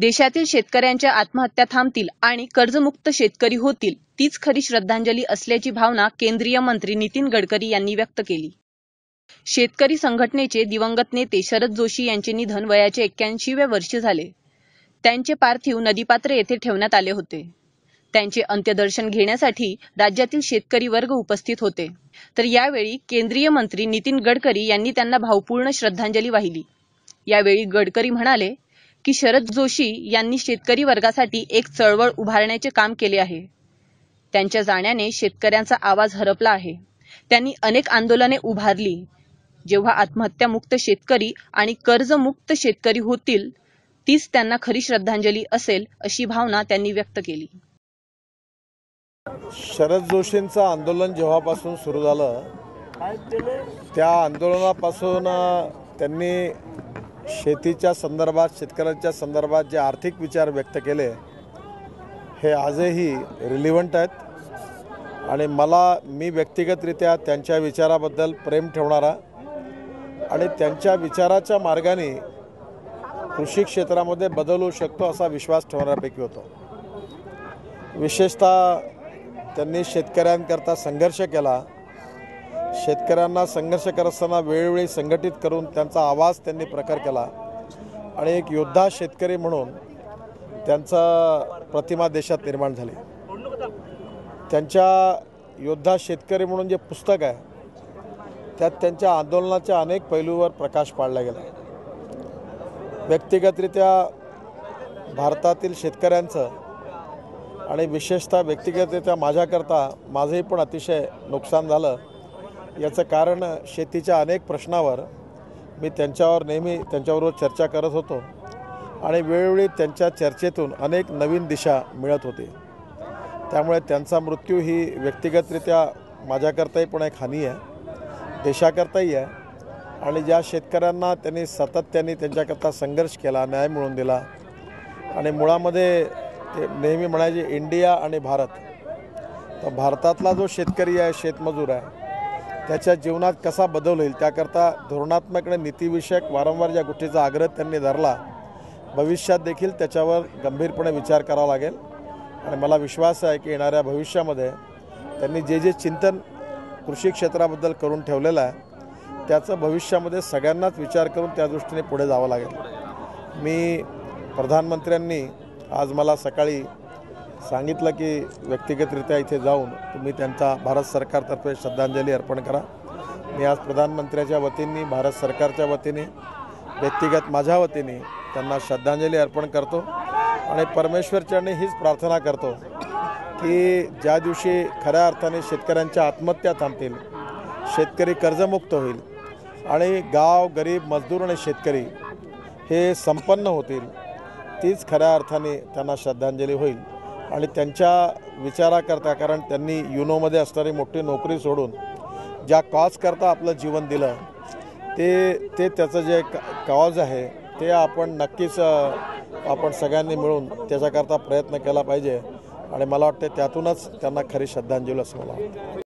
देशातील शेतकऱ्यांच्या आत्महत्या थांबतील आणि कर्जमुक्त शेतकरी होतील, तीच खरी श्रद्धांजली असल्याची भावना केंद्रीय मंत्री नितीन गडकरी यांनी व्यक्त केली। शेतकरी संघटनेचे दिवंगत नेते शरद जोशी यांचे निधन वयाचे 81व्या वर्षी झाले। त्यांचे पार्थिव नदीपात्र येथे ठेवण्यात आले होते। त्यांचे अंत्यदर्शन घेण्यासाठी राज्यातील शेतकरी वर्ग उपस्थित होते। तर यावेळी केंद्रीय मंत्री नितीन गडकरी यांनी त्यांना भावपूर्ण श्रद्धांजली वाहिली। यावेळी गडकरी म्हणाले की शरद जोशी यांनी शेतकरी वर्गासाठी एक चळवळ उभारण्याचे काम केले आहे। त्यांच्या जाण्याने शेतकऱ्यांचा आवाज हरपला आहे। त्यांनी अनेक आंदोलने उभारली। जेव्हा आत्महत्यामुक्त शेतकरी आणि कर्जमुक्त शेतकरी होतील, तीच त्यांना खरी श्रद्धांजली असेल, अशी भावना त्यांनी व्यक्त केली। शरद जोशींचं आंदोलन जेव्हापासून सुरू झालं, त्या आंदोलनापासून त्यांनी शेतीच्या संदर्भात, शेतकऱ्यांच्या संदर्भात जे आर्थिक विचार व्यक्त केले, हे आजही रिलिव्हंट आहेत। आणि मी व्यक्तिगतरित्या त्यांच्या विचाराबद्दल प्रेम ठेवणारा आणि त्यांच्या विचाराच्या मार्गाने कृषी क्षेत्रामध्ये बदल होऊ शकतो असा विश्वास ठेवणाऱ्यापैकी होतो। विशेषतः त्यांनी शेतकऱ्यांकरता संघर्ष केला। शेतकऱ्यांना संघर्ष करत असताना वेळोवेळी संघटित करून त्यांचा आवाज त्यांनी प्रखर केला आणि एक योद्धा शेतकरी म्हणून त्यांचा प्रतिमा देशात निर्माण झाली। त्यांच्या योद्धा शेतकरी म्हणून जे पुस्तक आहे, त्यात त्यांच्या आंदोलनाच्या अनेक पैलूवर प्रकाश पाडला गेला। व्यक्तिगतरित्या भारतातील शेतकऱ्यांचं आणि विशेषतः व्यक्तिगतरित्या माझ्याकरता माझंही पण अतिशय नुकसान झालं। याचं कारण शेतीच्या अनेक प्रश्नावर मी नेहमी त्यांच्याबरोबर चर्चा करत होतो आणि वेळोवेळी त्यांच्या चर्चेतून अनेक नवीन दिशा मिळत होती। त्यामुळे त्यांचा मृत्यू ही व्यक्तिगतरित्या माझ्याकरताही पण एक हानी आहे, देशाकरताही आहे। आणि ज्या शेतकऱ्यांना त्यांनी सातत्याने त्यांच्याकरता संघर्ष केला, न्याय मिळवून दिला आणि मुळामध्ये ते नेहमी म्हणायचे इंडिया आणि भारत, तर भारतातला जो शेतकरी आहे, शेतमजूर आहे, त्याच्या जीवनात कसा बदल होईल त्याकरता धोरणात्मक आणि नीतिविषयक वारंवार ज्या गोष्टीचा आग्रह त्यांनी धरला, भविष्यात देखील त्याच्यावर गंभीरपणे विचार करावा लागेल। आणि मला विश्वास आहे की येणाऱ्या भविष्यामध्ये त्यांनी जे चिंतन कृषी क्षेत्राबद्दल करून ठेवलेलं आहे, त्याचं भविष्यामध्ये सगळ्यांनाच विचार करून त्या दृष्टीने पुढे जावं लागेल। मी प्रधानमंत्र्यांनी आज मला सकाळी सांगितलं की व्यक्तिगतरित्या इथे जाऊन तुम्ही त्यांचा भारत सरकारतर्फे श्रद्धांजली अर्पण करा। मी आज प्रधानमंत्र्याच्या वतीने, भारत सरकारच्या वतीने, व्यक्तिगत माझ्या वतीने त्यांना श्रद्धांजली अर्पण करतो आणि परमेश्वरचरणी हीच प्रार्थना करतो की ज्या दिवशी खऱ्या अर्थाने शेतकऱ्यांच्या आत्महत्या थांबतील, शेतकरी कर्जमुक्त होईल आणि गाव, गरीब, मजदूर आणि शेतकरी हे संपन्न होतील, तीच खऱ्या अर्थाने त्यांना श्रद्धांजली होईल। आणि त्यांच्या विचाराकरता, कारण त्यांनी युनोमध्ये असणारी मोठी नोकरी सोडून ज्या कॉजकरता आपलं जीवन दिलं, ते त्याचं जे कॉज आहे ते आपण नक्कीच आपण सगळ्यांनी मिळून त्याच्याकरता प्रयत्न केला पाहिजे। आणि मला वाटते त्यातूनच त्यांना खरी श्रद्धांजली असं मला वाटतं।